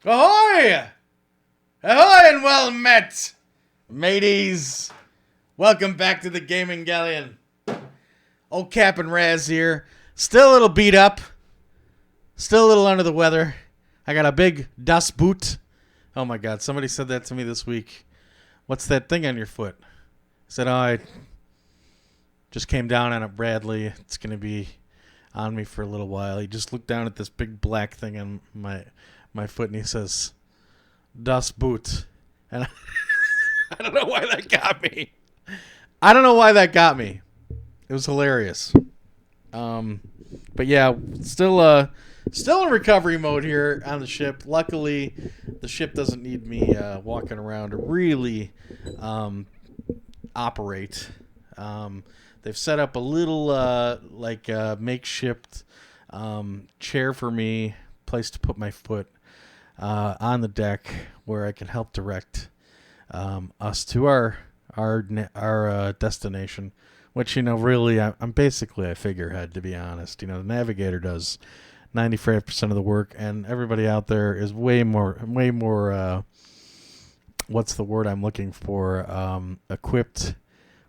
Ahoy! Ahoy and well met, mateys. Welcome back to the Gaming Galleon. Old Cap and Raz here. Still a little beat up. Still a little under the weather. I got a big dust boot. Oh my God, somebody said that to me this week. What's that thing on your foot? I said, I just came down on it, Bradley. It's going to be on me for a little while. He just looked down at this big black thing on my foot and he says, dust boot. And I don't know why that got me. It was hilarious. But yeah, still in recovery mode here on the ship. Luckily, the ship doesn't need me walking around to really operate. They've set up a little makeshift chair for me, place to put my foot on the deck where I can help direct us to our destination. Which, really, I'm basically a figurehead, to be honest. The navigator does 95% of the work, and everybody out there is way more. What's the word I'm looking for? Equipped,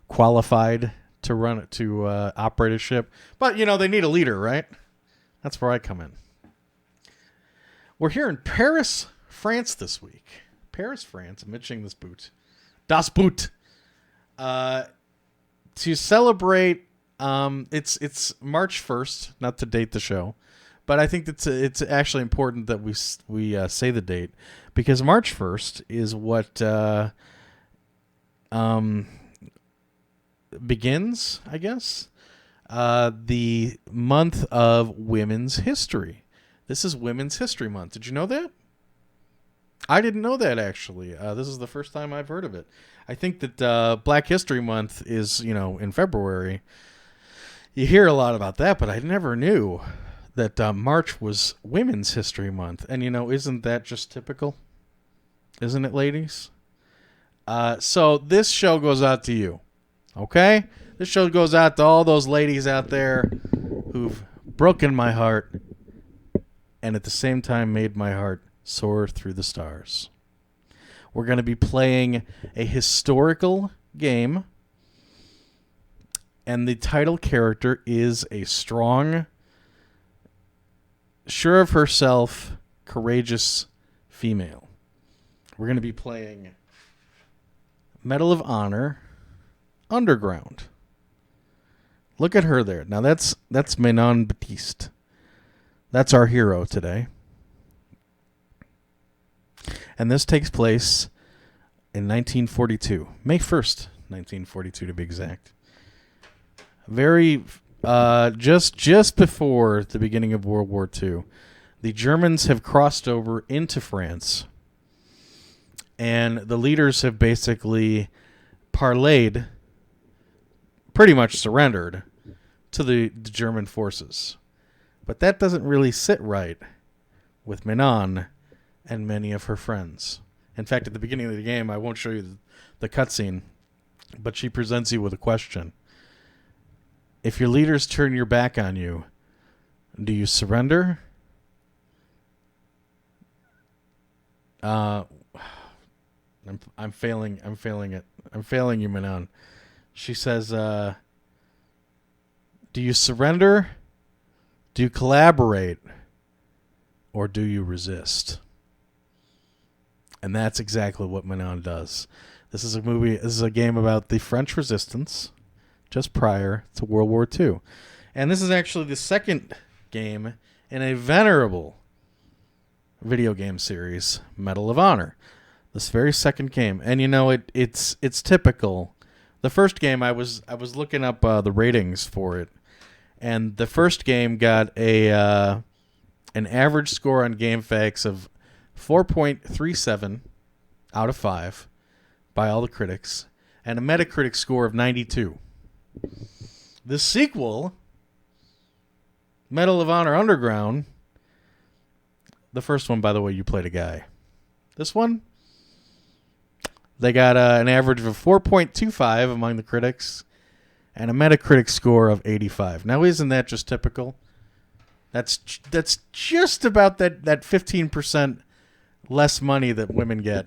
qualified to operate a ship. But they need a leader, right? That's where I come in. We're here in Paris, France this week. Paris, France. I'm mentioning this boot. Das Boot. To celebrate, it's March 1st, not to date the show, but I think it's actually important that we say the date, because March 1st is what begins, I guess, the month of Women's History. This is Women's History Month. Did you know that? I didn't know that, actually. This is the first time I've heard of it. I think that Black History Month is, in February. You hear a lot about that, but I never knew that March was Women's History Month. And, isn't that just typical? Isn't it, ladies? So this show goes out to you, okay? This show goes out to all those ladies out there who've broken my heart and at the same time made my heart soar through the stars. We're going to be playing a historical game, and the title character is a strong, sure of herself, courageous female. We're going to be playing Medal of Honor Underground. Look at her there. Now that's Manon Baptiste. That's our hero today. And this takes place in 1942. May 1st, 1942 to be exact. Very, just before the beginning of World War II. The Germans have crossed over into France. And the leaders have basically parlayed, pretty much surrendered, to the German forces. But that doesn't really sit right with Manon and many of her friends. In fact, at the beginning of the game, I won't show you the cutscene, but she presents you with a question. If your leaders turn your back on you, do you surrender? I'm failing it. I'm failing you, Manon. She says, do you surrender? Do you collaborate? Or do you resist? And that's exactly what Manon does. This is a game about the French resistance just prior to World War II. And this is actually the second game in a venerable video game series, Medal of Honor. This very second game. And it's typical. The first game, I was looking up the ratings for it. And the first game got an average score on GameFAQs of 4.37 out of 5 by all the critics, and a Metacritic score of 92. The sequel, Medal of Honor Underground, the first one, by the way, you played a guy. This one, they got an average of 4.25 among the critics, and a Metacritic score of 85. Now, isn't that just typical? That's just about that 15% less money that women get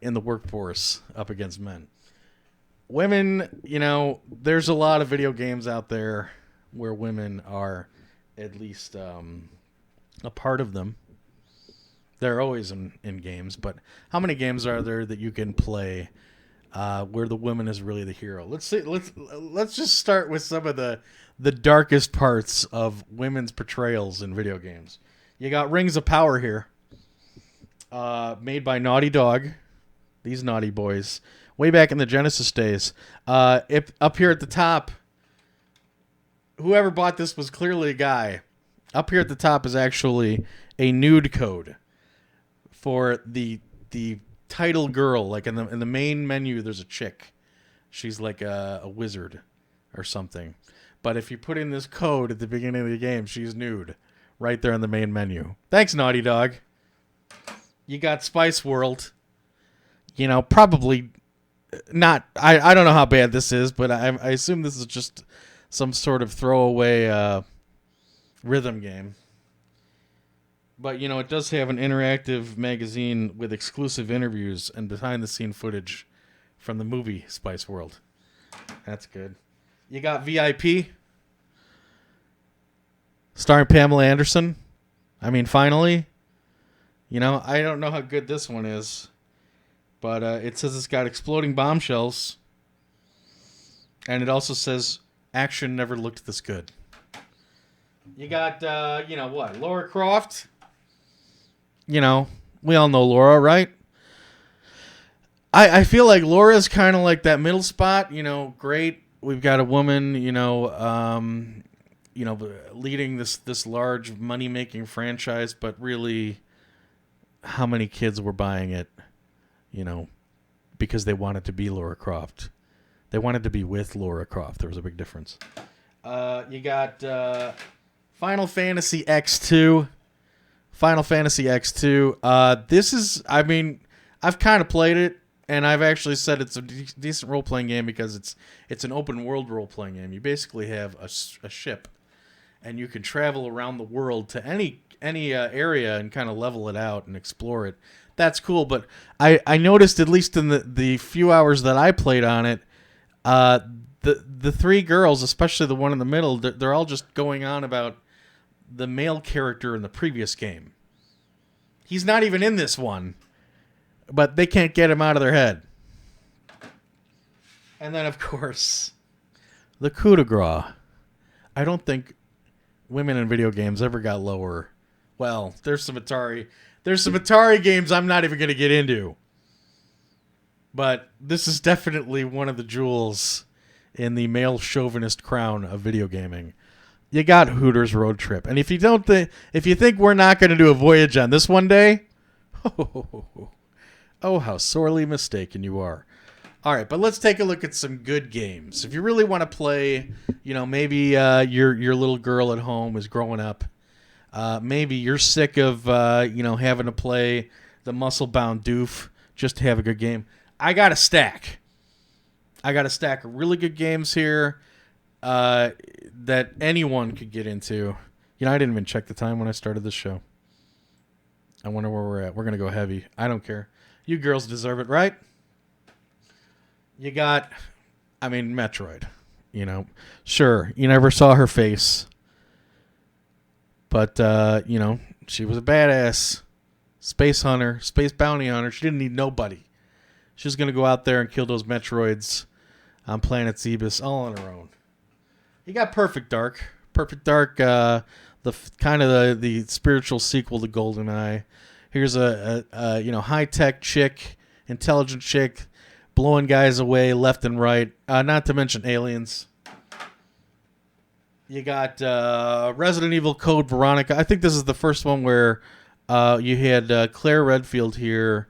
in the workforce up against men. Women, there's a lot of video games out there where women are at least a part of them. They're always in games, but how many games are there that you can play where the woman is really the hero? Let's just start with some of the darkest parts of women's portrayals in video games. You got Rings of Power here, made by Naughty Dog. These naughty boys, way back in the Genesis days. If up here at the top, whoever bought this was clearly a guy. Up here at the top is actually a nude code for the title girl. Like in the main menu, there's a chick. She's like a wizard or something. But if you put in this code at the beginning of the game, she's nude right there in the main menu. Thanks, Naughty Dog. You got Spice World. Probably not. I don't know how bad this is, but I assume this is just some sort of throwaway rhythm game. But, it does have an interactive magazine with exclusive interviews and behind-the-scene footage from the movie Spice World. That's good. You got VIP, starring Pamela Anderson. I mean, finally. I don't know how good this one is, but it says it's got exploding bombshells, and it also says action never looked this good. You got, Lara Croft. We all know Laura, right? I feel like Laura's kind of like that middle spot. Great. We've got a woman, leading this large money-making franchise, but really, how many kids were buying it, because they wanted to be Lara Croft. They wanted to be with Lara Croft. There was a big difference. You got Final Fantasy X2. Final Fantasy X2. This is, I've kind of played it, and I've actually said it's a decent role-playing game because it's an open-world role-playing game. You basically have a ship, and you can travel around the world to any area and kind of level it out and explore it. That's cool, but I noticed, at least in the few hours that I played on it, the three girls, especially the one in the middle, they're all just going on about the male character in the previous game. He's not even in this one, but they can't get him out of their head. And then, of course, the coup de grace. I don't think women in video games ever got lower. Well, there's some Atari games I'm not even going to get into. But this is definitely one of the jewels in the male chauvinist crown of video gaming. You got Hooters Road Trip. And if you think we're not going to do a voyage on this one day, oh, how sorely mistaken you are. All right, but let's take a look at some good games. If you really want to play, maybe your little girl at home is growing up. Maybe you're sick of, having to play the muscle-bound doof just to have a good game. I got a stack of really good games here that anyone could get into. I didn't even check the time when I started this show. I wonder where we're at. We're going to go heavy. I don't care. You girls deserve it, right? You got, Metroid. Sure, you never saw her face. But, she was a badass space hunter, space bounty hunter. She didn't need nobody. She was going to go out there and kill those Metroids on planet Zebus all on her own. You got Perfect Dark. Perfect Dark, the spiritual sequel to GoldenEye. Here's a high-tech chick, intelligent chick, blowing guys away left and right. Not to mention aliens. You got Resident Evil Code Veronica. I think this is the first one where you had Claire Redfield here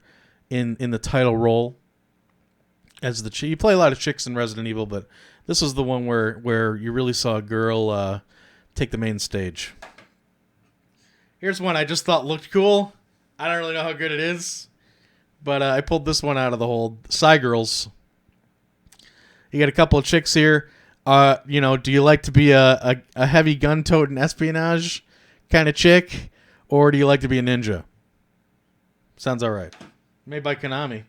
in the title role as the chick. You play a lot of chicks in Resident Evil, but this was the one where you really saw a girl take the main stage. Here's one I just thought looked cool. I don't really know how good it is, but I pulled this one out of the hole. Psy Girls. You got a couple of chicks here. Do you like to be a heavy gun-toting espionage kind of chick? Or do you like to be a ninja? Sounds all right. Made by Konami.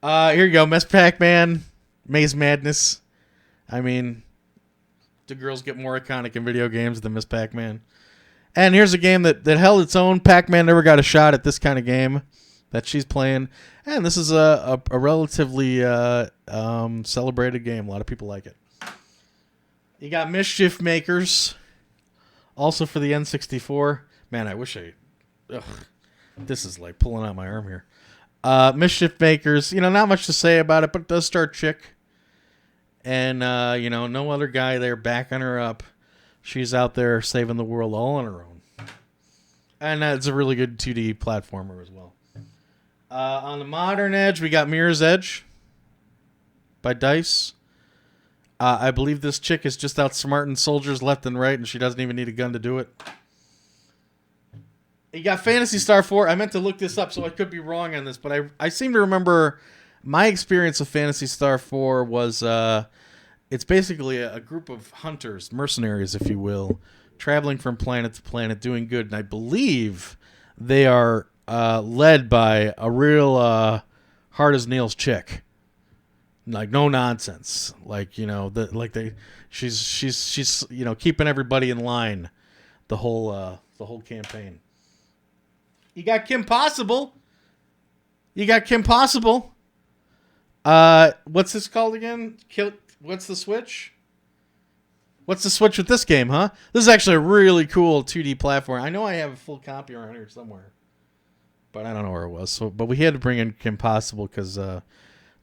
Here you go. Miss Pac-Man. Maze Madness. I mean, do girls get more iconic in video games than Miss Pac-Man? And here's a game that held its own. Pac-Man never got a shot at this kind of game that she's playing. And this is a relatively celebrated game. A lot of people like it. You got Mischief Makers. Also for the N64. Man, I wish I... Ugh, this is like pulling out my arm here. Mischief Makers. Not much to say about it, but it does star Chick. And, no other guy there backing her up. She's out there saving the world all on her own. And it's a really good 2D platformer as well. On the modern edge, we got Mirror's Edge by DICE. I believe this chick is just outsmarting soldiers left and right, and she doesn't even need a gun to do it. You got Phantasy Star 4. I meant to look this up, so I could be wrong on this, but I seem to remember my experience of Phantasy Star 4 was it's basically a group of hunters, mercenaries, if you will, traveling from planet to planet, doing good. And I believe they are led by a real hard as nails chick, like no nonsense. Like she's keeping everybody in line, the whole campaign. You got Kim Possible. What's this called again? What's the Switch? What's the Switch with this game, huh? This is actually a really cool 2D platform. I know I have a full copy around here somewhere, but I don't know where it was. But we had to bring in Kim Possible because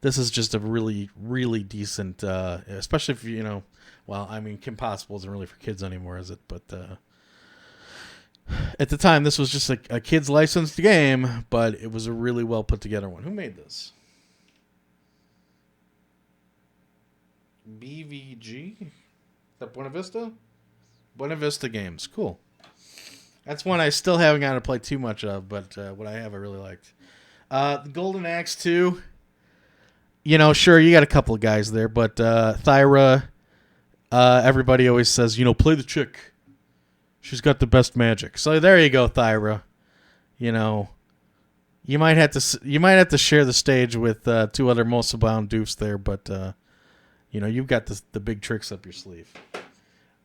this is just a really, really decent, especially if Kim Possible isn't really for kids anymore, is it? But at the time, this was just a kid's licensed game, but it was a really well put together one. Who made this? BVG? Is that Buena Vista? Buena Vista Games. Cool. That's one I still haven't gotten to play too much of, but what I have I really liked. The Golden Axe 2. Sure, you got a couple of guys there, but Thyra, everybody always says, play the chick. She's got the best magic. So there you go, Thyra. You might have to share the stage with two other most abound doofs there, but you've got the big tricks up your sleeve.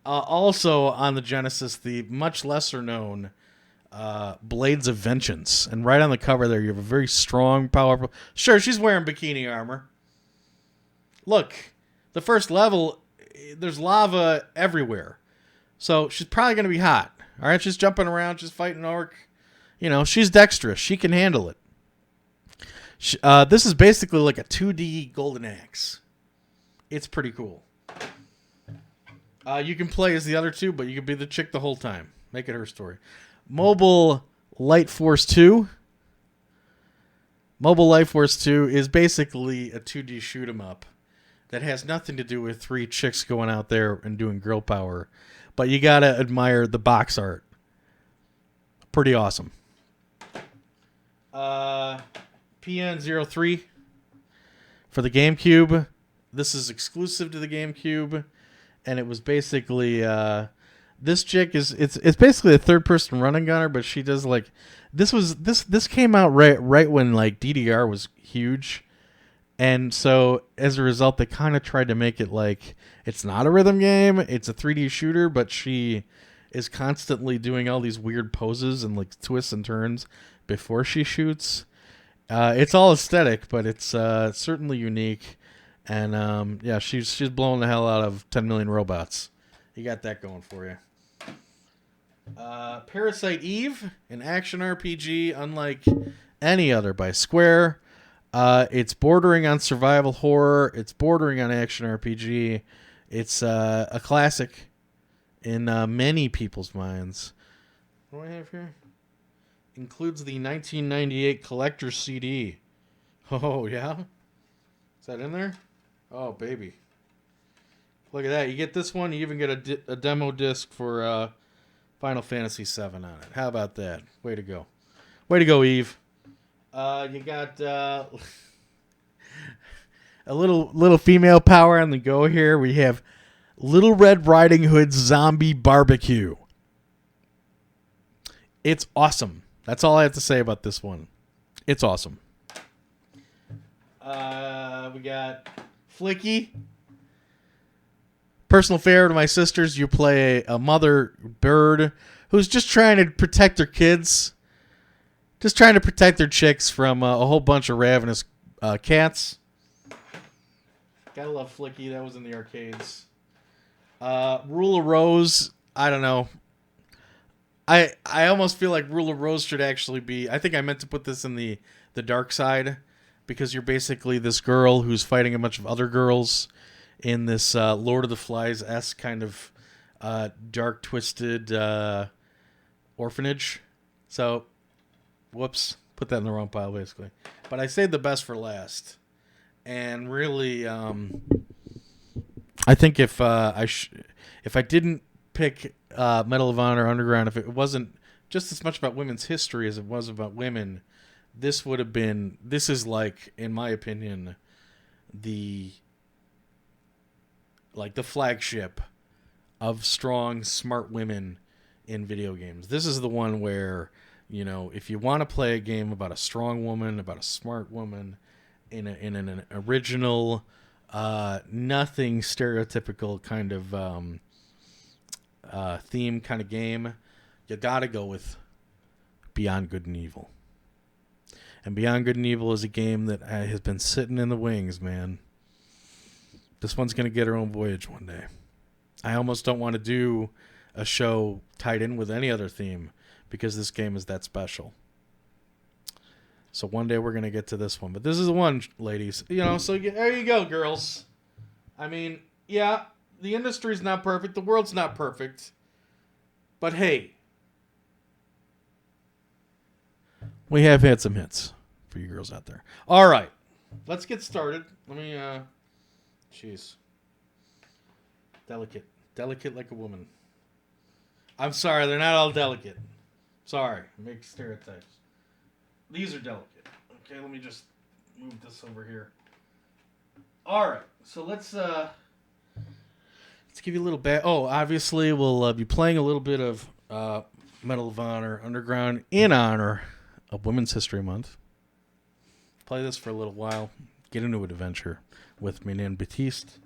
Also on the Genesis, the much lesser known Blades of Vengeance, and right on the cover there, you have a very strong, powerful. Sure, she's wearing bikini armor. Look, the first level, there's lava everywhere. So she's probably going to be hot. All right, she's jumping around. She's fighting orc. She's dexterous. She can handle it. This is basically like a 2D Golden Axe. It's pretty cool. You can play as the other two, but you can be the chick the whole time. Make it her story. Mobile Light Force 2. Mobile Light Force 2 is basically a 2D shoot 'em up that has nothing to do with three chicks going out there and doing girl power. But you gotta admire the box art. Pretty awesome. PN03 for the GameCube. This is exclusive to the GameCube, and it was basically this chick is it's basically a third person running gunner, but she does this came out right when DDR was huge. And so, as a result, they kind of tried to make it like it's not a rhythm game. It's a 3D shooter, but she is constantly doing all these weird poses and twists and turns before she shoots. It's all aesthetic, but it's certainly unique. And she's blowing the hell out of 10 million robots. You got that going for you. Parasite Eve, an action RPG unlike any other by Square. It's bordering on survival horror. It's bordering on action RPG. It's a classic in many people's minds. What do I have here? Includes the 1998 collector's CD. Oh, yeah? Is that in there? Oh, baby. Look at that. You get this one. You even get a demo disc for Final Fantasy VII on it. How about that? Way to go. Way to go, Eve. You got a little female power on the go here. We have Little Red Riding Hood's Zombie Barbecue. It's awesome. That's all I have to say about this one. It's awesome. We got Flicky. Personal favorite of my sisters. You play a mother bird who's just trying to protect her kids. Just trying to protect their chicks from a whole bunch of ravenous cats. Gotta love Flicky. That was in the arcades. Rule of Rose. I don't know. I almost feel like Rule of Rose should actually be... I think I meant to put this in the dark side, because you're basically this girl who's fighting a bunch of other girls in this Lord of the Flies-esque kind of dark, twisted orphanage. So, whoops. Put that in the wrong pile, basically. But I saved the best for last. And really, I think if I didn't pick Medal of Honor Underground, if it wasn't just as much about women's history as it was about women, this would have been... This is like, in my opinion, the flagship of strong, smart women in video games. This is the one where, you know, if you want to play a game about a strong woman, about a smart woman, in an original, nothing stereotypical kind of theme kind of game, you gotta go with Beyond Good and Evil. And Beyond Good and Evil is a game that has been sitting in the wings, man. This one's going to get her own voyage one day. I almost don't want to do a show tied in with any other theme, because this game is that special. So one day we're going to get to this one. But this is the one, ladies. You know, so there you go, girls. I mean, yeah, the industry's not perfect. The world's not perfect. But hey, we have had some hits for you girls out there. All right, let's get started. Let me, jeez. Delicate like a woman. I'm sorry, they're not all delicate. Sorry, make stereotypes. These are delicate. Okay, let me just move this over here. All right, so let's give you a little bit. Oh, obviously we'll be playing a little bit of Medal of Honor Underground in honor of Women's History Month. Play this for a little while. Get into an adventure with me and Batiste.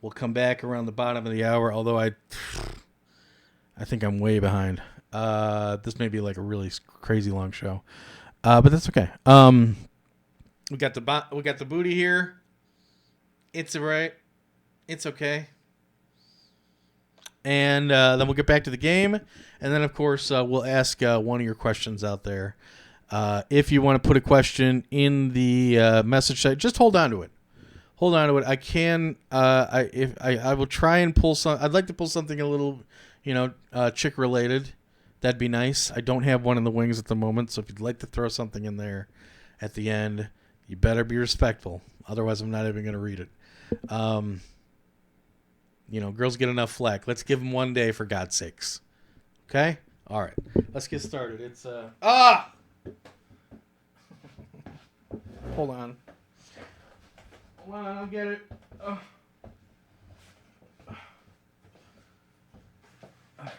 We'll come back around the bottom of the hour, although I think I'm way behind. This may be like a really crazy long show, but that's okay. We got the booty here. It's alright. It's okay. And then we'll get back to the game, and then of course we'll ask one of your questions out there. If you want to put a question in the message site, just hold on to it. Hold on to it. I can. I will try and pull some. I'd like to pull something a little, chick related. That'd be nice. I don't have one in the wings at the moment, so if you'd like to throw something in there at the end, you better be respectful. Otherwise, I'm not even going to read it. Girls get enough flack. Let's give them one day, for God's sakes. Okay? All right. Let's get started. It's Hold on. Hold on, I'll get it. Oh. Okay.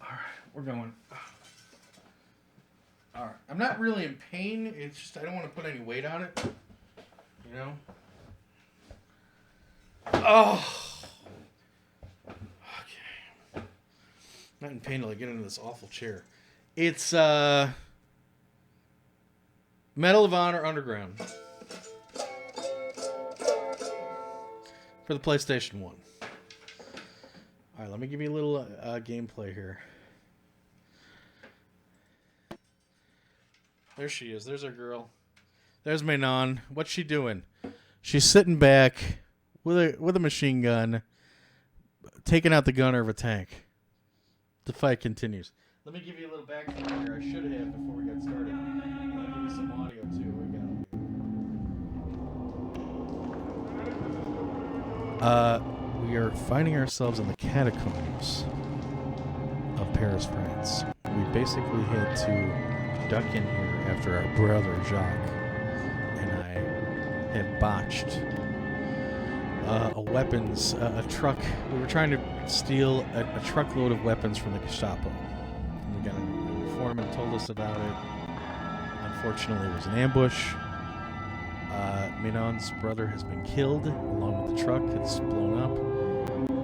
All right, we're going. All right. I'm not really in pain. It's just I don't want to put any weight on it. You know? Oh. Okay. Not in pain till I get into this awful chair. It's Medal of Honor Underground for the PlayStation 1. All right, let me give you a little gameplay here. There she is. There's our girl. There's Manon. What's she doing? She's sitting back with a machine gun, taking out the gunner of a tank. The fight continues. Let me give you a little backstory here. I should have before we got started. I'll give you some audio too. We are finding ourselves in the catacombs of Paris, France. We basically had to duck in here after our brother Jacques and I had botched a weapons, a truck. We were trying to steal a truckload of weapons from the Gestapo. And we got an informant told us about it. Unfortunately, it was an ambush. Minon's brother has been killed along with the truck. It's blown up.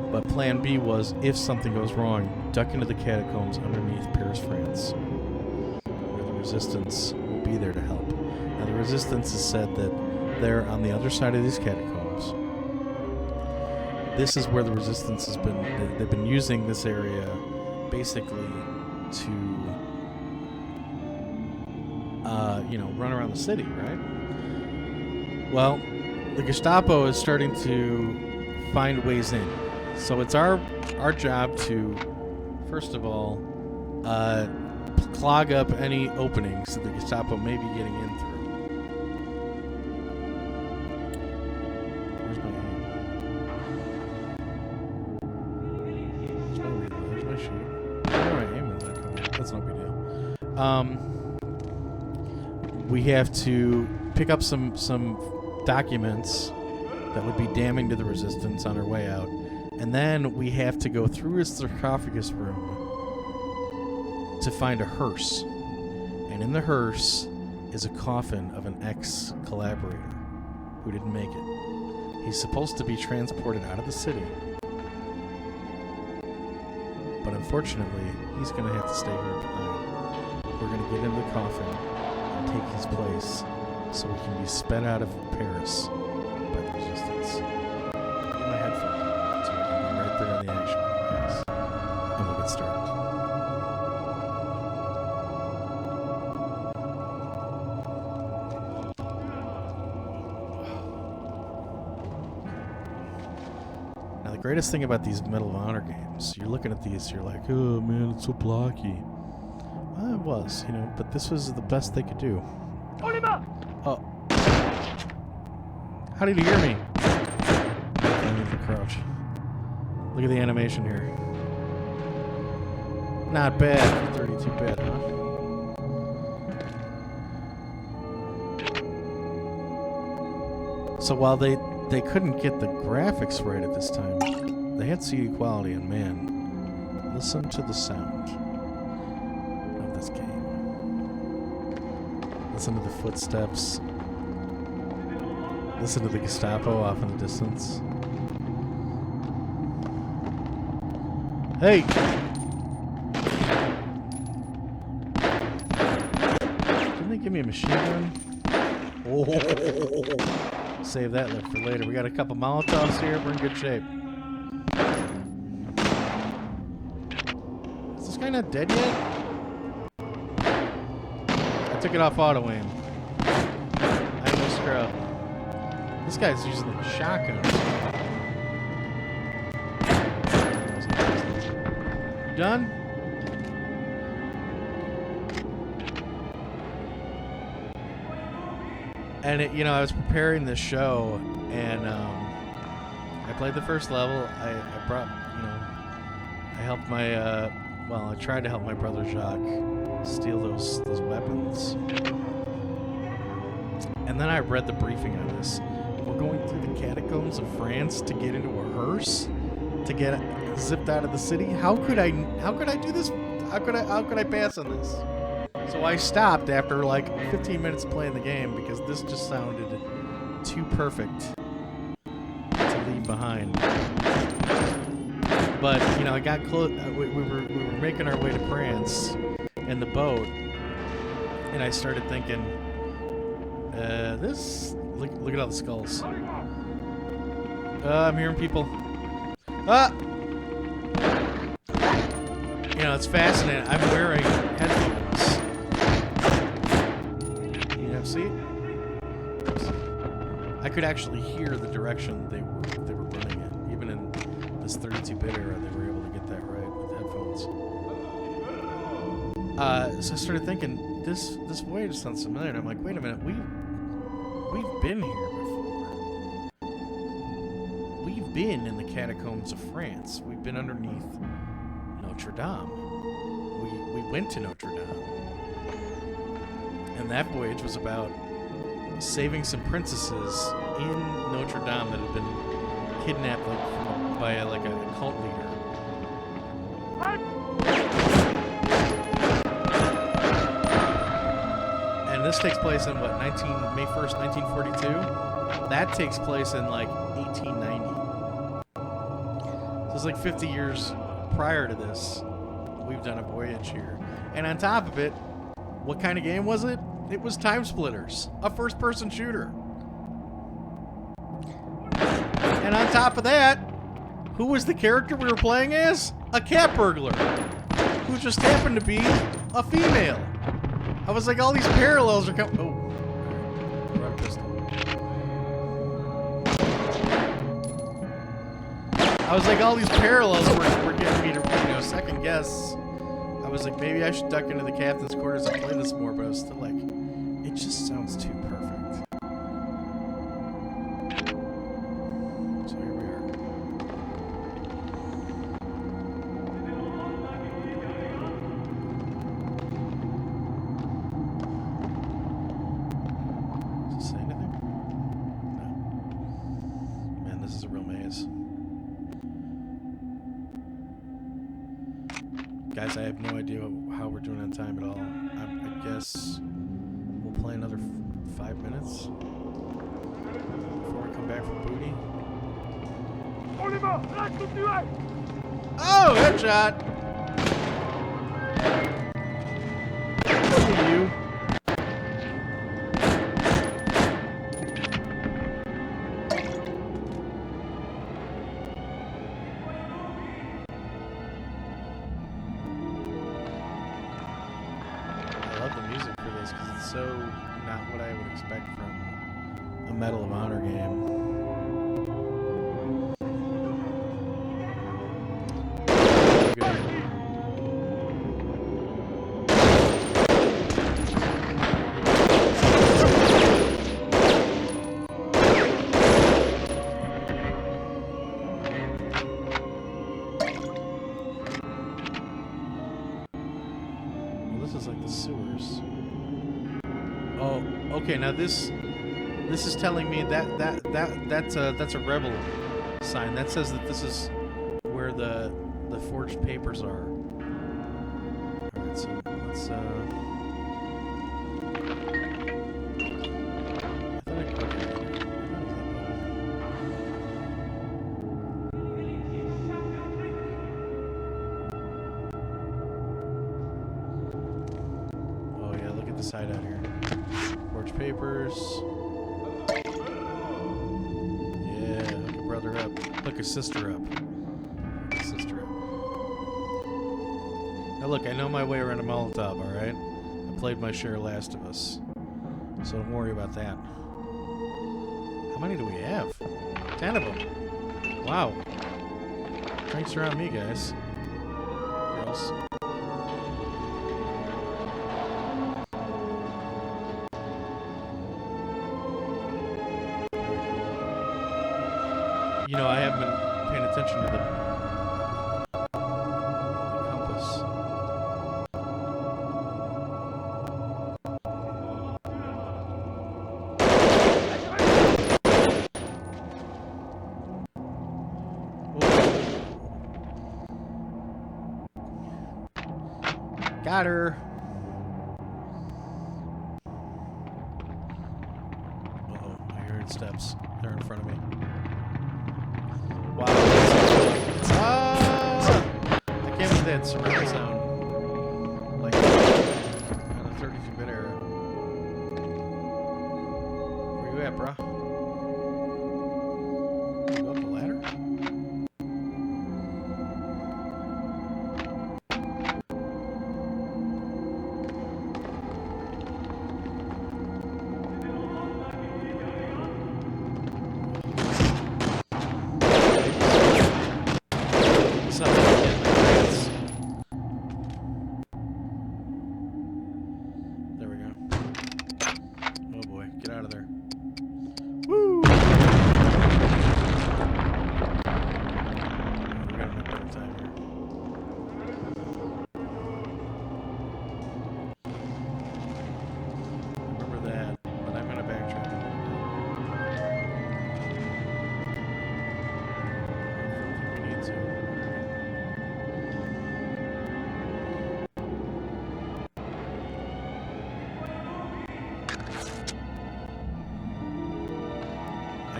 But plan B was, if something goes wrong, duck into the catacombs underneath Paris, France, where the resistance will be there to help. Now, the resistance has said that they're on the other side of these catacombs. This is where the resistance has been. They've been using this area basically to, run around the city, right? Well, the Gestapo is starting to find ways in. So it's our job to, first of all, clog up any openings that the Gestapo may be getting in through. Where's my aim? Where's my shoot? Where do I aim with that? That's no big deal. We have to pick up some documents that would be damning to the resistance on our way out. And then we have to go through his sarcophagus room to find a hearse. And in the hearse is a coffin of an ex-collaborator who didn't make it. He's supposed to be transported out of the city. But unfortunately, he's going to have to stay here behind. We're going to get in the coffin and take his place so we can be sped out of Paris by the resistance. Get my headphones so I can be right there in the action. Yes. And we'll get started. Now, the greatest thing about these Medal of Honor games, you're looking at these, you're like, oh man, it's so blocky. Well, it was, but this was the best they could do. Oh. How did he hear me? I need to crouch. Look at the animation here. Not bad for 32-bit, huh? So while they couldn't get the graphics right at this time, they had CD quality, and man, listen to the sound of this game. Listen to the footsteps. Listen to the Gestapo off in the distance. Hey! Didn't they give me a machine gun? Oh! Save that left for later. We got a couple Molotovs here. We're in good shape. Is this guy not dead yet? I took it off auto aim. I no scrub. This guy's using a shotgun. You done? And I was preparing this show, and I played the first level. I brought, I helped my, I tried to help my brother Jacques steal those weapons. And then I read the briefing on this. We're going through the catacombs of France to get into a hearse to get zipped out of the city. How could I do this? How could I pass on this? So I stopped after like 15 minutes of playing the game because this just sounded too perfect to leave behind. But I got close. We were making our way to France in the boat, and I started thinking, look at all the skulls. I'm hearing people. Ah! It's fascinating. I'm wearing headphones. See? I could actually hear the direction they were running in. Even in this 32-bit era, they were able to get that right with headphones. So I started thinking, this voyage sounds familiar, and I'm like, wait a minute, we've been here before. We've been in the catacombs of France. We've been underneath Notre Dame. We went to Notre Dame. And that voyage was about saving some princesses in Notre Dame that had been kidnapped by like a cult leader. And this takes place in what, May 1st, 1942? That takes place in like 1890. So it's like 50 years prior to this. We've done a voyage here. And on top of it, what kind of game was it? It was Time Splitters, a first-person shooter. And on top of that, who was the character we were playing as? A cat burglar, who just happened to be a female. I was like, all these parallels are coming. Oh, grab a pistol. I was like, all these parallels were getting me to, second guess. I was like, maybe I should duck into the captain's quarters and play this more, but I was still like, it just sounds too perfect. So here we are. Does it say anything? No. Man, this is a real maze. Guys, I have no idea how we're doing on time at all. I guess we'll play another 5 minutes before we come back from booty. Oh, headshot! Look at you. So not what I would expect from a Medal of Honor game. Well, this is like the sewers. Oh, okay. Now this is telling me that's a rebel sign. That says that this is where the forged papers are. All right, so let's. Oh yeah, look at the side out here. Forged papers. Yeah, hook a brother up. Hook a sister up. Hook a sister up. Now look, I know my way around a Molotov, alright? I played my share of Last of Us. So don't worry about that. How many do we have? 10 of them. Wow. Drinks are on me, guys. Girls. You know, I haven't been paying attention to the compass. Whoa. Got her. Uh-oh, I heard steps. They're in front of me. Wow. Ah! I can't believe that surround sound. Like, on a 32-bit era. Where you at, bro? You go up the ladder?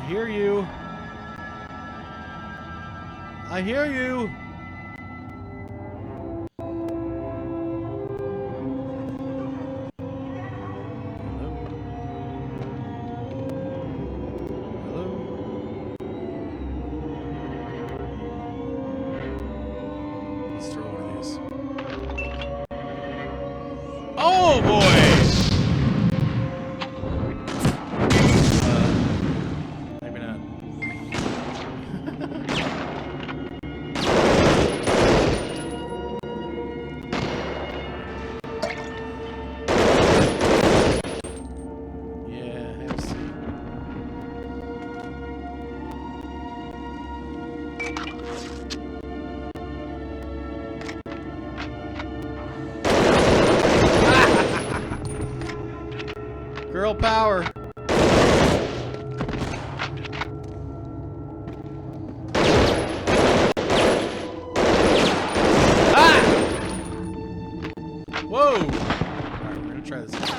hear you. I hear you. Oh boy! Maybe not. Yeah, have a seat. Girl power. Ah! Whoa! Alright, we're gonna try this again.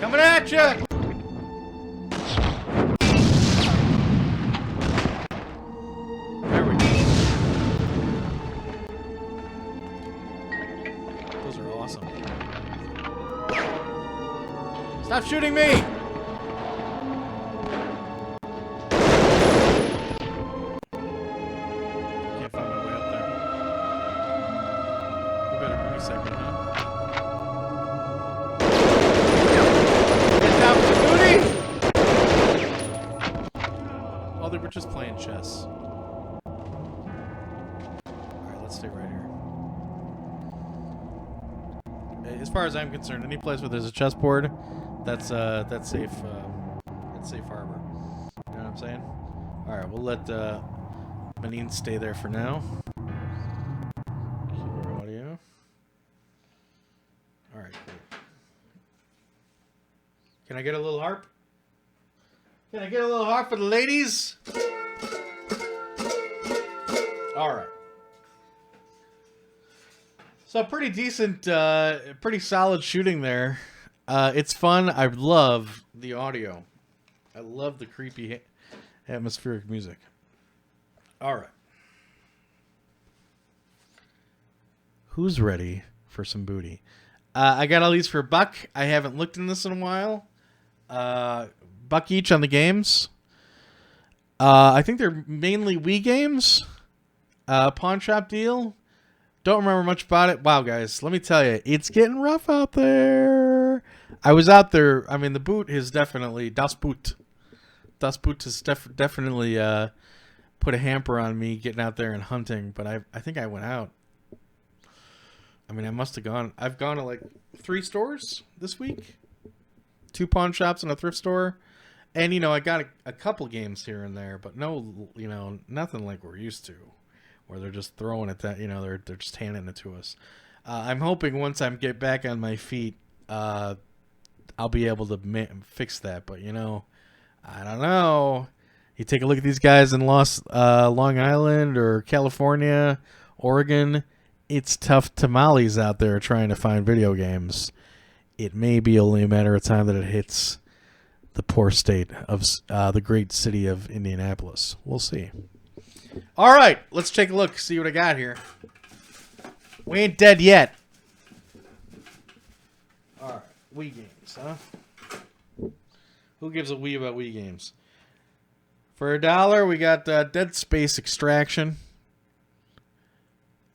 Coming at ya! There we go. Those are awesome. Stop shooting me! Can't find my way up there. We better move a second, huh? Get down for the booty! Oh, they were just playing chess. Alright, let's stay right here. As far as I'm concerned, any place where there's a chessboard, that's safe. That's safe harbor. You know what I'm saying? All right, we'll let Manine stay there for now. Keyboard audio. All right, great. Can I get a little harp? Can I get a little harp for the ladies? All right. So pretty decent, pretty solid shooting there. It's fun. I love the audio. I love the creepy atmospheric music. All right. Who's ready for some booty? I got all these for $1. I haven't looked in this in a while. $1 each on the games. I think they're mainly Wii games. Pawn shop deal. Don't remember much about it. Wow, guys, let me tell you, it's getting rough out there. I was out there. I mean, the boot is definitely Das Boot. Das Boot has definitely put a hamper on me getting out there and hunting. But I think I went out. I mean, I must have gone. I've gone to like 3 stores this week, 2 pawn shops and a thrift store, and I got a couple games here and there, but no, nothing like we're used to. Where they're just throwing it that they're just handing it to us. I'm hoping once I get back on my feet, I'll be able to fix that. But I don't know. You take a look at these guys in Long Island or California, Oregon. It's tough tamales out there trying to find video games. It may be only a matter of time that it hits the poor state of the great city of Indianapolis. We'll see. All right, let's take a look, see what I got here. We ain't dead yet. All right, Wii games, huh? Who gives a Wii about Wii games? For $1, we got Dead Space Extraction.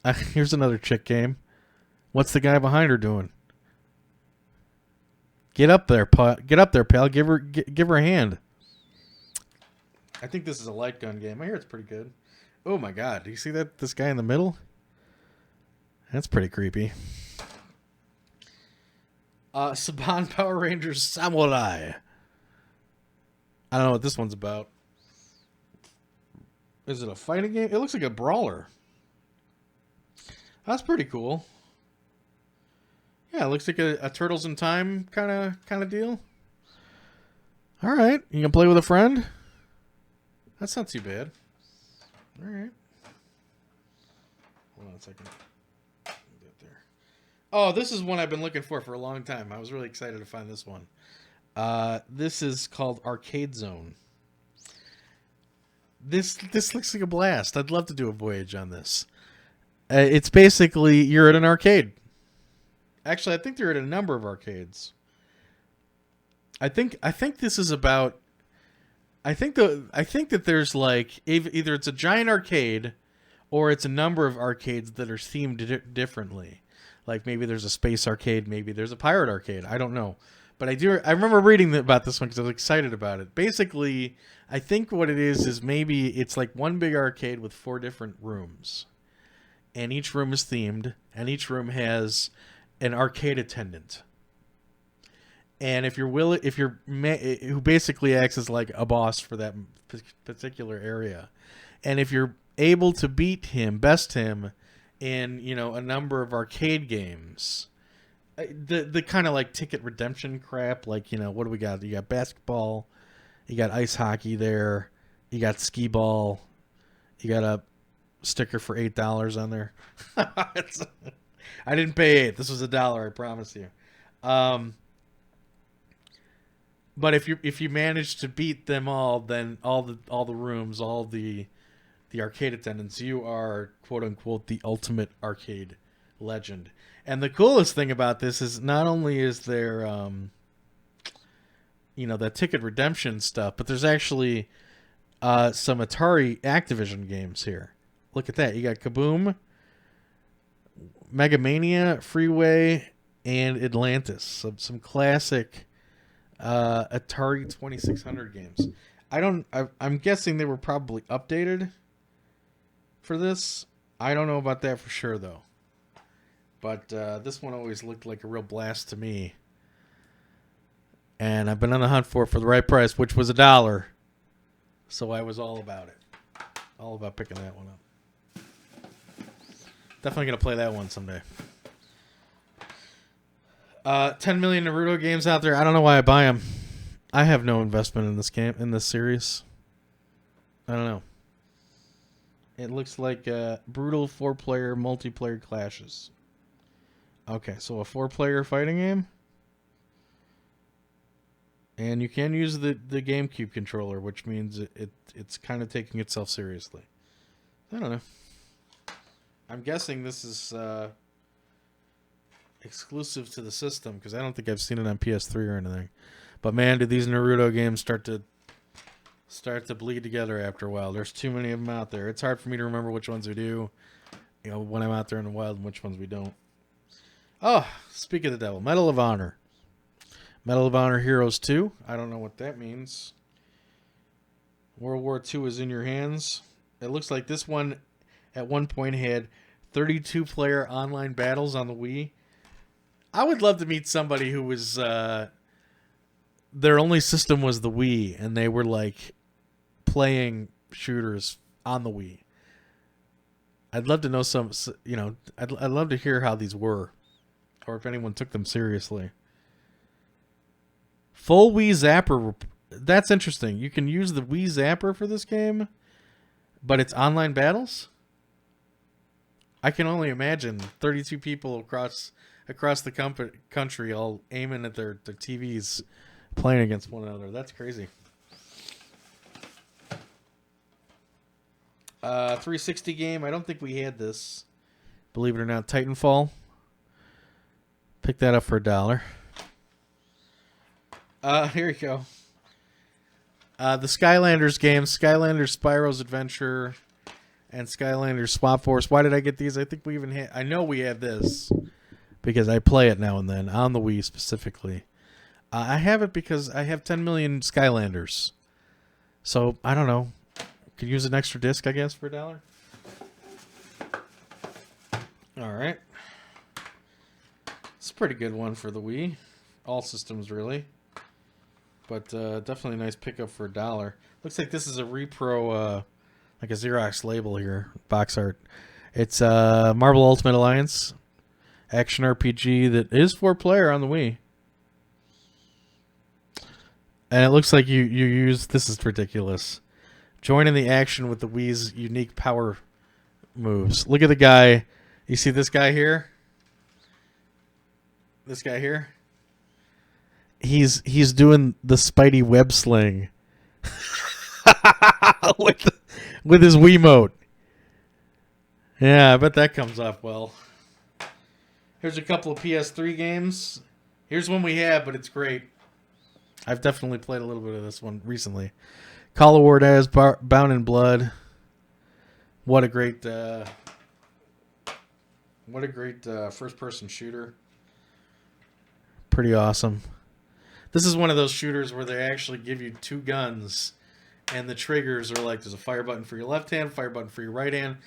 Here's another chick game. What's the guy behind her doing? Get up there, get up there, pal. Give her a hand. I think this is a light gun game. I hear it's pretty good. Oh my god, do you see that? This guy in the middle? That's pretty creepy. Saban Power Rangers Samurai. I don't know what this one's about. Is it a fighting game? It looks like a brawler. That's pretty cool. Yeah, it looks like a Turtles in Time kind of deal. All right, you can play with a friend. That's not too bad. All right. Hold on a second. Get there. Oh, this is one I've been looking for a long time. I was really excited to find this one. This is called Arcade Zone. This looks like a blast. I'd love to do a voyage on this. It's basically you're at an arcade. Actually, I think they're at a number of arcades. I think this is about. I think that there's like either it's a giant arcade, or it's a number of arcades that are themed differently. Like maybe there's a space arcade, maybe there's a pirate arcade. I don't know, but I remember reading about this one because I was excited about it. Basically, I think what it is maybe it's like one big arcade with 4 different rooms, and each room is themed, and each room has an arcade attendant. And if you're who basically acts as like a boss for that particular area, and if you're able to best him in a number of arcade games, the kind of like ticket redemption crap, like what do we got? You got basketball, you got ice hockey there, you got skee ball, you got a sticker for $8 on there. I didn't pay $8. This was $1. I promise you. But if you manage to beat them all, then all the rooms, all the arcade attendants, you are quote unquote the ultimate arcade legend. And the coolest thing about this is not only is there that ticket redemption stuff, but there's actually some Atari Activision games here. Look at that. You got Kaboom, Mega Mania, Freeway, and Atlantis. Some classic Atari 2600 games. I'm guessing they were probably updated for this. I don't know about that for sure though. But this one always looked like a real blast to me. And I've been on the hunt for the right price, which was $1. So I was all about it. All about picking that one up. Definitely going to play that one someday. 10 million Naruto games out there. I don't know why I buy them. I have no investment in this series. I don't know. It looks like brutal 4-player multiplayer clashes. Okay, so a 4-player fighting game. And you can use the GameCube controller, which means it's kind of taking itself seriously. I don't know. I'm guessing this is exclusive to the system because I don't think I've seen it on PS3 or anything. But man, did these Naruto games start to bleed together after a while. There's too many of them out there. It's hard for me to remember which ones we do, when I'm out there in the wild, and which ones we don't. Oh, speak of the devil, Medal of Honor. Medal of Honor Heroes 2. I don't know what that means. World War II is in your hands. It looks like this one at one point had 32-player online battles on the Wii. I would love to meet somebody who was their only system was the Wii, and they were like playing shooters on the Wii. I'd love to know I'd love to hear how these were, or if anyone took them seriously. Full Wii Zapper. That's interesting. You can use the Wii Zapper for this game, but it's online battles? I can only imagine 32 people across the country all aiming at their TVs playing against one another. That's crazy. 360 game. I don't think we had this. Believe it or not, Titanfall. Pick that up for $1. Here you go. The Skylanders games, Skylanders Spyro's Adventure and Skylanders Swap Force. Why did I get these? I think we even had... I know we have this because I play it now and then on the Wii specifically. I have it because I have 10 million Skylanders. So, I don't know. Could use an extra disc, I guess, for $1. Alright. It's a pretty good one for the Wii. All systems, really. But definitely a nice pickup for $1. Looks like this is a repro, like a Xerox label here, box art. It's Marvel Ultimate Alliance action RPG that is 4-player on the Wii. And it looks like you use, this is ridiculous, join in the action with the Wii's unique power moves. Look at the guy. You see this guy here? This guy here? He's doing the Spidey web sling with his Wiimote. Yeah, I bet that comes off well. Here's a couple of PS3 games. Here's one we have, but it's great. I've definitely played a little bit of this one recently. Call of Juarez, Bound in Blood. What a great first-person shooter. Pretty awesome. This is one of those shooters where they actually give you two guns, and the triggers are like there's a fire button for your left hand, fire button for your right hand,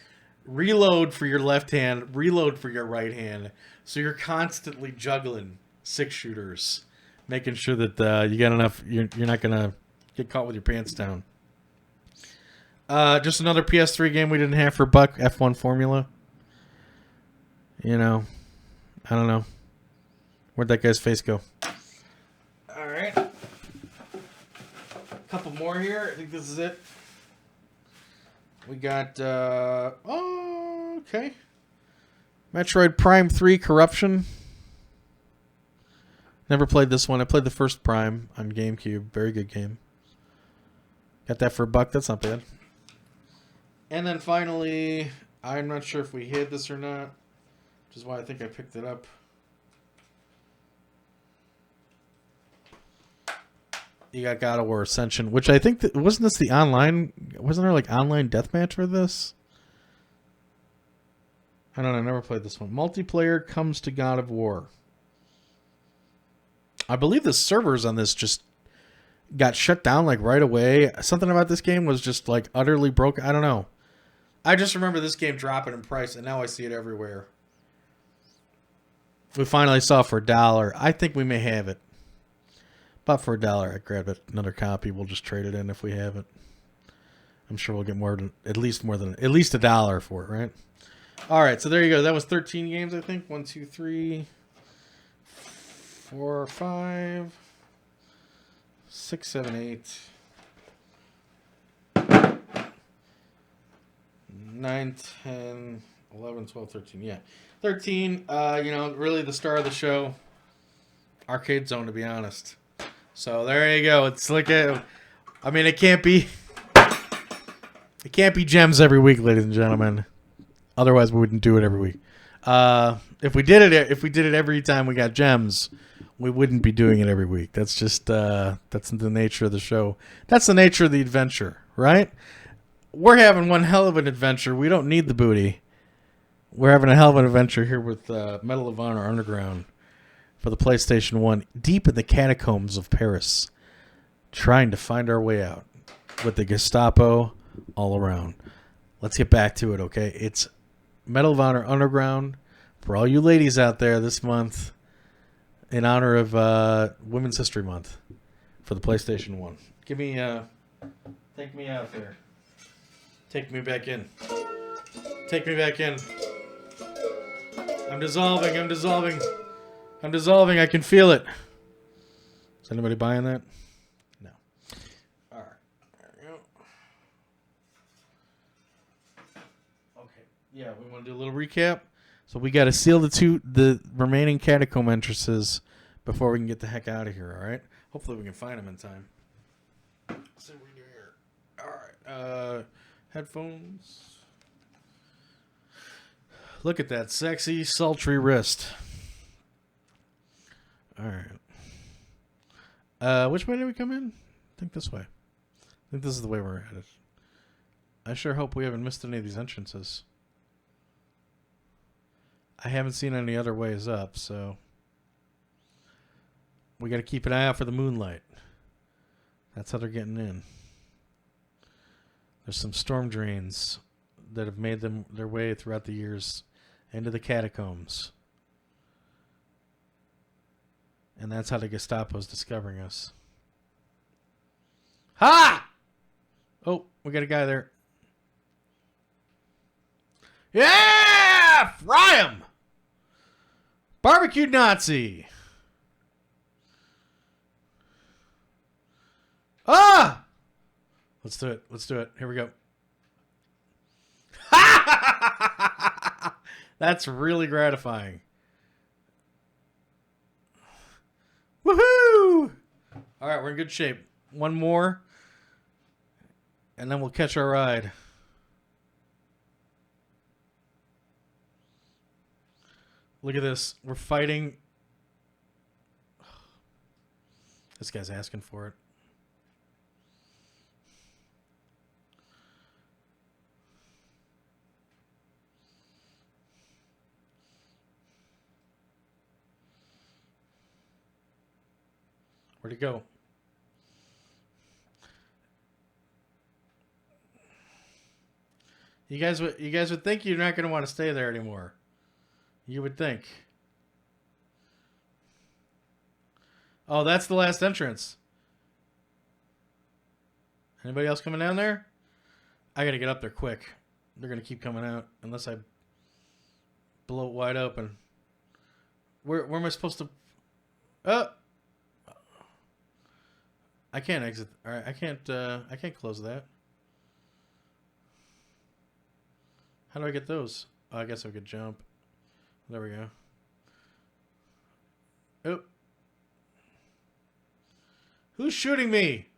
reload for your left hand, reload for your right hand. So you're constantly juggling 6 shooters, making sure that you got enough. You're not gonna get caught with your pants down. Just another PS3 game we didn't have for $1. F1 Formula. You know, I don't know. Where'd that guy's face go? All right. A couple more here. I think this is it. We got, okay. Metroid Prime 3 Corruption. Never played this one. I played the first Prime on GameCube. Very good game. Got that for $1. That's not bad. And then finally, I'm not sure if we hid this or not, which is why I think I picked it up. You got God of War Ascension, which I think wasn't this the online? Wasn't there like online deathmatch for this? I don't know. I never played this one. Multiplayer comes to God of War. I believe the servers on this just got shut down like right away. Something about this game was just like utterly broken. I don't know. I just remember this game dropping in price, and now I see it everywhere. We finally saw it for $1. I think we may have it. But for $1, I grab it. Another copy. We'll just trade it in if we have it. I'm sure we'll get at least $1 for it, right? All right, so there you go. That was 13 games, I think. 1, 2, 3, 4, 5, 6, 7, 8, 9, 10, 11, 12, 13. Yeah, 13. Really the star of the show. Arcade Zone, to be honest. So there you go. It's like it can't be gems every week, ladies and gentlemen. Otherwise, we wouldn't do it every week. If we did it every time we got gems, we wouldn't be doing it every week. That's just that's the nature of the show. That's the nature of the adventure, right? We're having one hell of an adventure. We don't need the booty. We're having a hell of an adventure here with Medal of Honor Underground for the PlayStation 1, deep in the catacombs of Paris, trying to find our way out with the Gestapo all around. Let's get back to it, okay? It's Medal of Honor Underground for all you ladies out there this month in honor of Women's History Month for the PlayStation 1. Take me out there. Take me back in. Take me back in. I'm dissolving. I can feel it. Is anybody buying that? No. All right. There we go. Okay. Yeah, we want to do a little recap. So we got to seal the remaining catacomb entrances before we can get the heck out of here, all right? Hopefully we can find them in time. Let's see what we do here. All right. Headphones. Look at that sexy, sultry wrist. All right. Which way did we come in? I think this way. I think this is the way we're headed. I sure hope we haven't missed any of these entrances. I haven't seen any other ways up, so we got to keep an eye out for the moonlight. That's how they're getting in. There's some storm drains that have made their way throughout the years into the catacombs. And that's how the Gestapo's discovering us. Ha! Oh, we got a guy there. Yeah! Fry him! Barbecued Nazi! Ah! Let's do it. Here we go. That's really gratifying. Woohoo! All right, we're in good shape. One more, and then we'll catch our ride. Look at this. We're fighting. This guy's asking for it. Where'd he go? You guys would think you're not going to want to stay there anymore. You would think. Oh, that's the last entrance. Anybody else coming down there? I got to get up there quick. They're going to keep coming out unless I blow it wide open. Where am I supposed to... Oh! I can't exit. All right, I can't close that. How do I get those? Oh, I guess I could jump. There we go. Oh. Who's shooting me?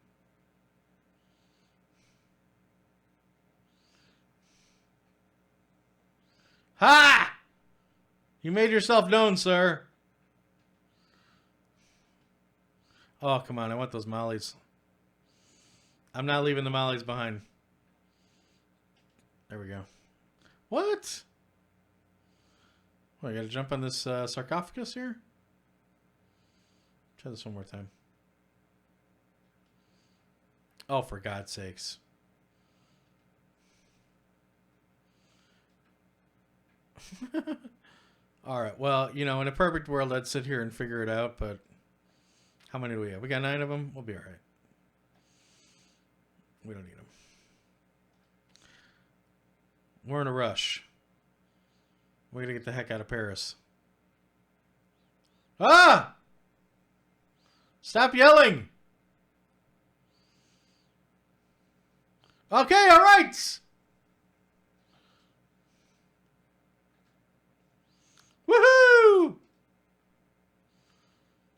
Ha! You made yourself known, sir. Oh, come on. I want those mollies. I'm not leaving the mollies behind. There we go. What? Oh, I gotta jump on this sarcophagus here? Try this one more time. Oh, for God's sakes. Alright, well, you know, in a perfect world, I'd sit here and figure it out, but how many do we have? We got 9 of them? We'll be alright. We don't need them. We're in a rush. We're gonna get the heck out of Paris. Ah! Stop yelling! Okay, alright! Woohoo!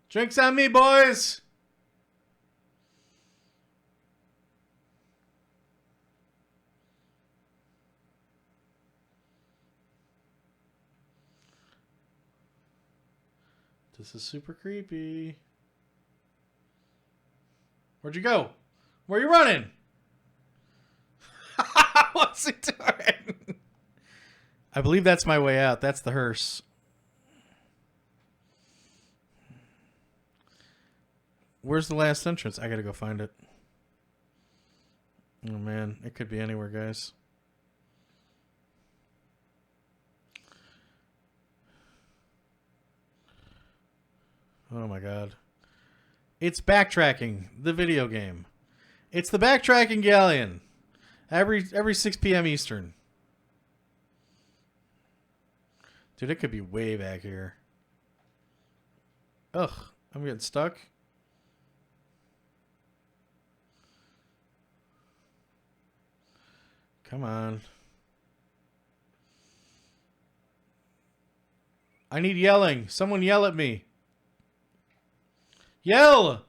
Drinks on me, boys! This is super creepy. Where'd you go? Where are you running? What's he doing? I believe that's my way out. That's the hearse. Where's the last entrance? I gotta go find it. Oh man, it could be anywhere, guys. Oh my god. It's backtracking, the video game. It's the backtracking Galleon. Every 6 p.m. Eastern. Dude, it could be way back here. Ugh, I'm getting stuck. Come on. I need yelling. Someone yell at me. Yell!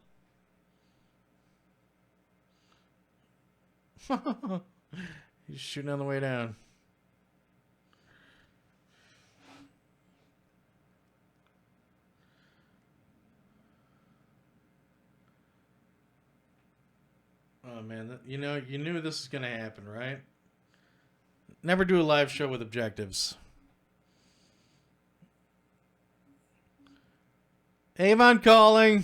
He's shooting on the way down. Oh man, you know, you knew this was gonna happen, right? Never do a live show with objectives. Avon calling.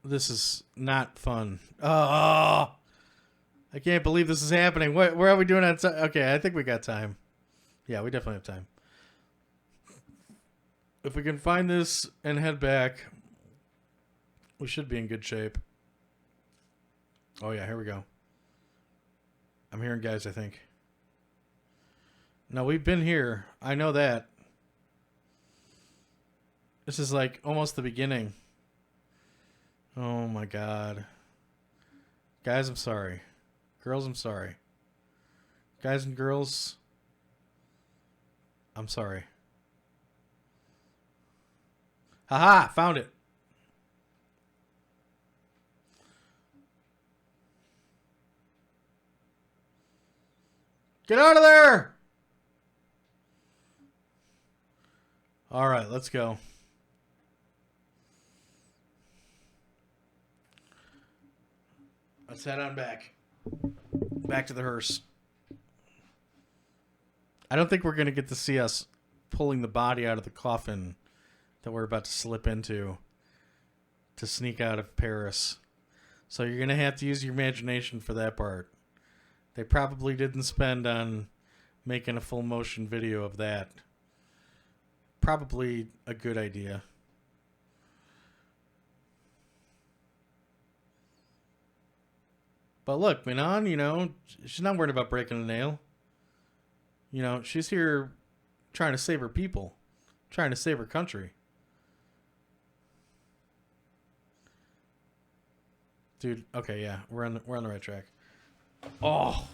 This is not fun. Oh, I can't believe this is happening. Where are we doing on time? Okay, I think we got time. Yeah, we definitely have time. If we can find this and head back, we should be in good shape. Oh yeah, here we go. I'm hearing guys, I think. No, we've been here. I know that. This is like almost the beginning. Oh my god. Guys, I'm sorry. Girls, I'm sorry. Guys and girls, I'm sorry. Haha, found it. Get out of there! All right, let's go. Let's head on back. Back to the hearse. I don't think we're going to get to see us pulling the body out of the coffin that we're about to slip into to sneak out of Paris. So you're going to have to use your imagination for that part. They probably didn't spend on making a full motion video of that. Probably a good idea. But look, Manon, you know, she's not worried about breaking a nail. You know, she's here trying to save her people, trying to save her country. Dude, okay, yeah, we're on the right track. Oh,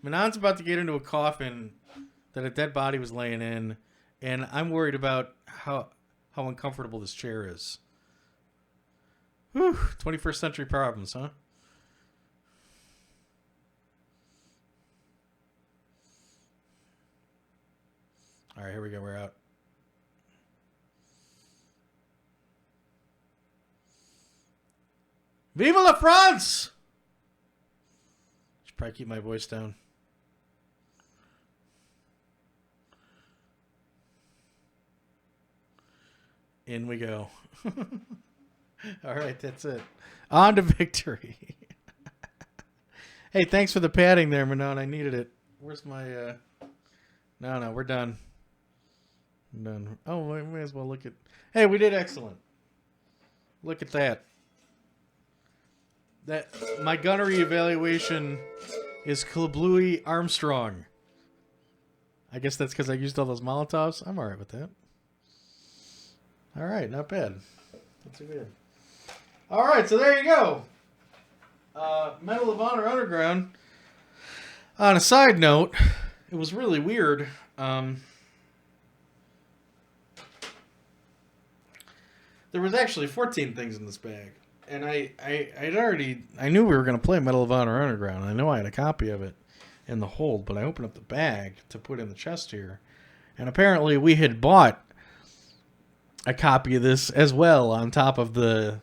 Manon's about to get into a coffin that a dead body was laying in, and I'm worried about how uncomfortable this chair is. Whew, 21st century problems, huh? All right, here we go. We're out. Vive la France! Should probably keep my voice down. In we go. All right, that's it. On to victory. Hey, thanks for the padding there, Manon. I needed it. Where's my... No, we're done. Done. Oh, we may as well look at... Hey, we did excellent. Look at that. My gunnery evaluation is Kablooey Armstrong. I guess that's because I used all those Molotovs. I'm alright with that. Alright, not bad. Not too good. Alright, so there you go. Medal of Honor Underground. On a side note, it was really weird. There was actually 14 things in this bag. And I knew we were going to play Medal of Honor Underground. I know I had a copy of it in the hold, but I opened up the bag to put in the chest here. And apparently we had bought a copy of this as well on top of the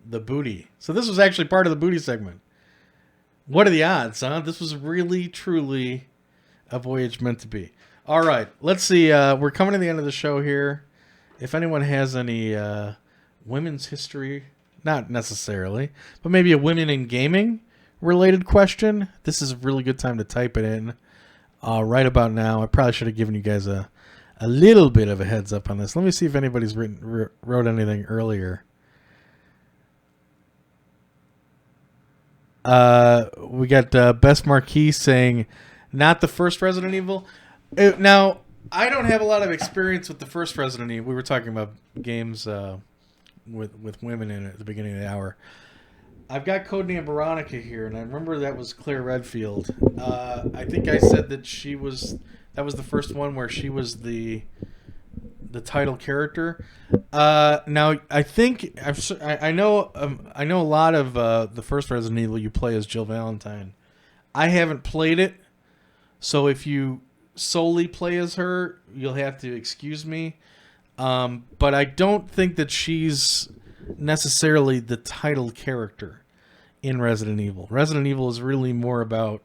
booty. So this was actually part of the booty segment. What are the odds, huh? This was really, truly a voyage meant to be. All right, let's see. We're coming to the end of the show here. If anyone has any women's history... Not necessarily, but maybe a women in gaming related question. This is a really good time to type it in right about now. I probably should have given you guys a little bit of a heads up on this. Let me see if anybody's wrote anything earlier. We got Best Marquis saying, not the first Resident Evil. Now, I don't have a lot of experience with the first Resident Evil. We were talking about games... with women in it at the beginning of the hour. I've got Codename Veronica here, and I remember that was Claire Redfield. I think I said that that was the first one where she was the title character. Now I think I know a lot of the first Resident Evil you play as Jill Valentine. I haven't played it, so if you solely play as her, you'll have to excuse me. But I don't think that she's necessarily the title character in Resident Evil. Resident Evil is really more about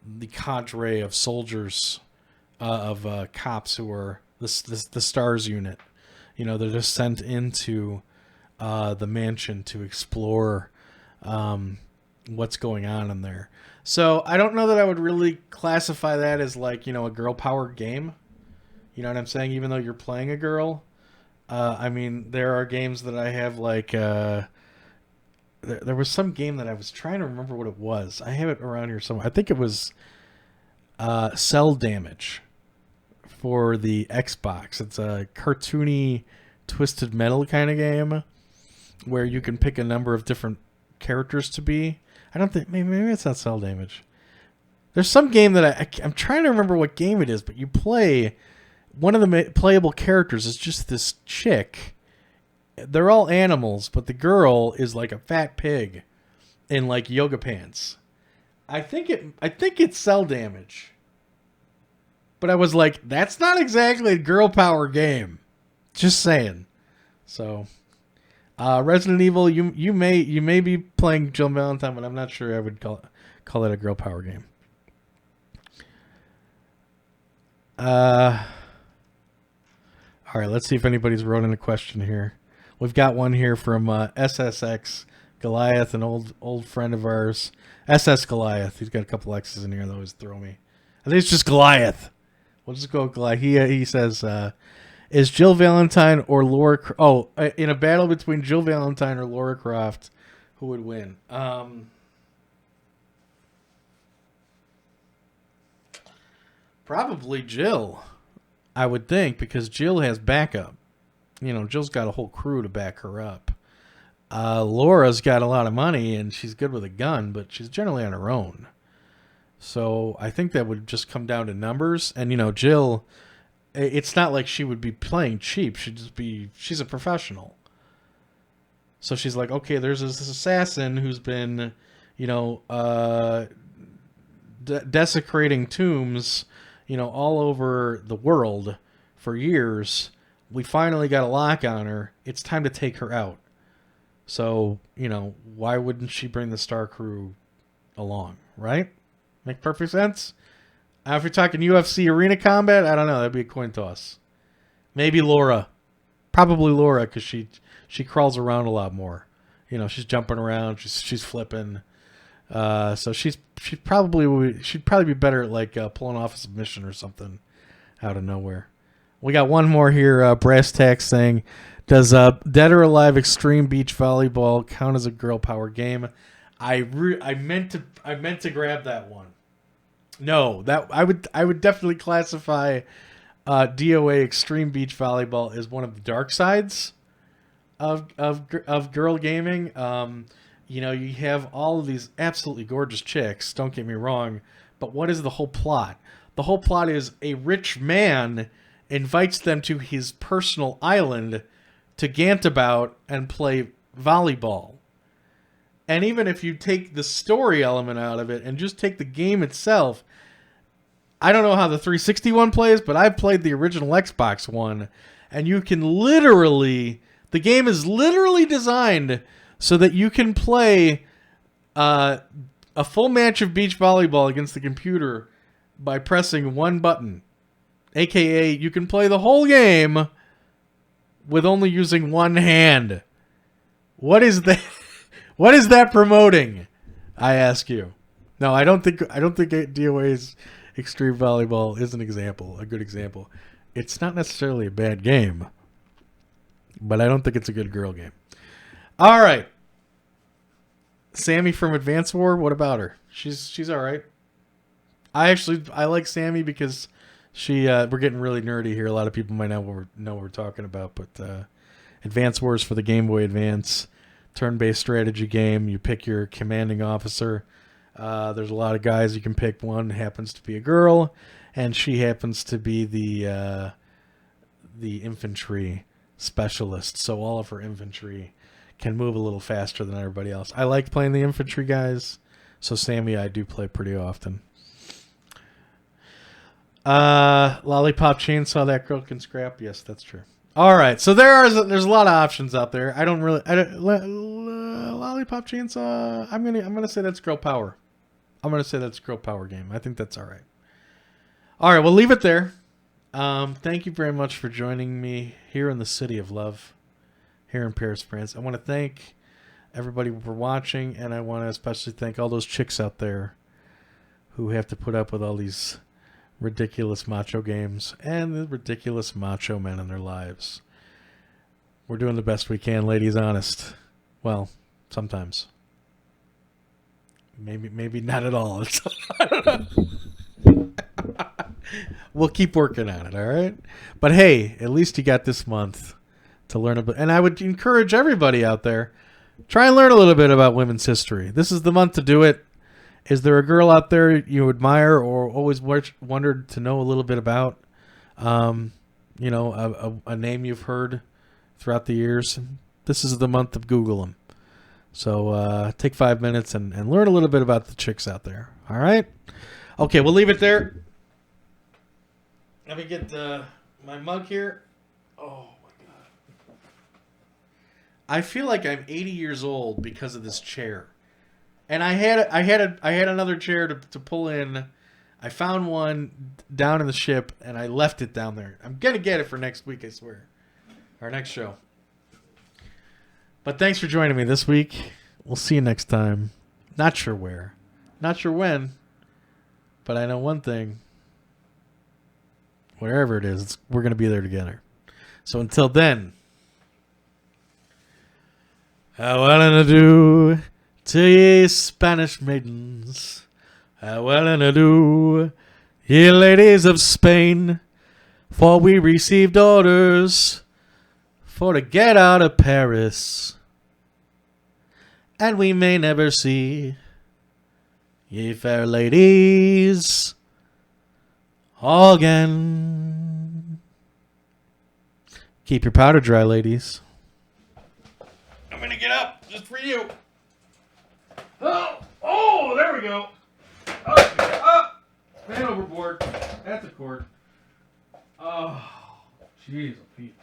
the cadre of soldiers, of cops who are the STARS unit. You know, they're just sent into the mansion to explore what's going on in there. So I don't know that I would really classify that as like, you know, a girl power game. You know what I'm saying? Even though you're playing a girl. I mean, there are games that I have like... there was some game that I was trying to remember what it was. I have it around here somewhere. I think it was Cell Damage for the Xbox. It's a cartoony, twisted metal kind of game where you can pick a number of different characters to be. I don't think... Maybe it's not Cell Damage. There's some game that I'm trying to remember what game it is, but you play... one of the playable characters is just this chick. They're all animals, but the girl is like a fat pig in like yoga pants. I think it's Cell Damage. But I was like, that's not exactly a girl power game. Just saying. So, Resident Evil, you may be playing Jill Valentine, but I'm not sure I would call it a girl power game. All right, let's see if anybody's wrote in a question here. We've got one here from SSX Goliath, an old friend of ours. SS Goliath. He's got a couple X's in here that always throw me. I think it's just Goliath. We'll just go with Goliath. He says, is Jill Valentine or Laura... in a battle between Jill Valentine or Laura Croft, who would win? Probably Jill, I would think, because Jill has backup. You know, Jill's got a whole crew to back her up. Laura's got a lot of money, and she's good with a gun, but she's generally on her own. So I think that would just come down to numbers. And, you know, Jill, it's not like she would be playing cheap. She's a professional. So she's like, okay, there's this assassin who's been, you know, desecrating tombs, you know, all over the world for years. We finally got a lock on her. It's time to take her out. So, you know, why wouldn't she bring the Star Crew along, right? Make perfect sense? If you're talking UFC arena combat, I don't know. That'd be a coin toss. Maybe Laura. Probably Laura, because she crawls around a lot more. You know, she's jumping around. She's flipping. So she'd probably be better at like pulling off a submission or something out of nowhere. We got one more here. Brass Tax saying, does Dead or Alive Extreme Beach Volleyball count as a girl power game? I meant to grab that one. No, that I would definitely classify DOA Extreme Beach Volleyball as one of the dark sides of girl gaming. You know, you have all of these absolutely gorgeous chicks. Don't get me wrong, but what is the whole plot? The whole plot is a rich man invites them to his personal island to gant about and play volleyball. And even if you take the story element out of it and just take the game itself, I don't know how the 360 one plays, but I've played the original Xbox one, and you can the game is literally designed so that you can play a full match of beach volleyball against the computer by pressing one button. AKA, you can play the whole game with only using one hand. What is that? What is that promoting? I ask you. No, I don't think DOA's Extreme Volleyball is a good example. It's not necessarily a bad game, but I don't think it's a good girl game. All right. Sammy from Advance War, what about her? She's all right. I like Sammy because we're getting really nerdy here. A lot of people might not know what we're talking about, but Advance Wars for the Game Boy Advance, turn-based strategy game. You pick your commanding officer. There's a lot of guys you can pick. One happens to be a girl, and she happens to be the infantry specialist. So all of her infantry can move a little faster than everybody else. I like playing the infantry guys, so Sammy I do play pretty often. Lollipop Chainsaw, that girl can scrap. Yes, that's true. All right, so there's a lot of options out there. Lollipop Chainsaw. I'm gonna say that's girl power. I'm gonna say that's girl power game. I think that's all right. All right, we'll leave it there. Thank you very much for joining me here in the City of Love, here in Paris, France. I want to thank everybody for watching, and I want to especially thank all those chicks out there who have to put up with all these ridiculous macho games and the ridiculous macho men in their lives. We're doing the best we can, ladies. Honest. Well, sometimes. Maybe not at all. I don't know. We'll keep working on it, all right? But hey, at least you got this month to learn a bit. And I would encourage everybody out there, try and learn a little bit about women's history. This is the month to do it. Is there a girl out there you admire or always wondered to know a little bit about? a name you've heard throughout the years. This is the month of Google them. So take 5 minutes and learn a little bit about the chicks out there. All right? Okay, we'll leave it there. Let me get my mug here. Oh, my God. I feel like I'm 80 years old because of this chair. And I had another chair to pull in. I found one down in the ship, and I left it down there. I'm going to get it for next week, I swear. Our next show. But thanks for joining me this week. We'll see you next time. Not sure where. Not sure when. But I know one thing. Wherever it is, we're going to be there together. So until then. How well and do to ye Spanish maidens. How well and do, ye ladies of Spain, for we received orders for to get out of Paris, and we may never see ye fair ladies again. Keep your powder dry, ladies. I'm gonna get up just for you. Oh, there we go. Man overboard. That's a cord. Oh, jeez, Pete.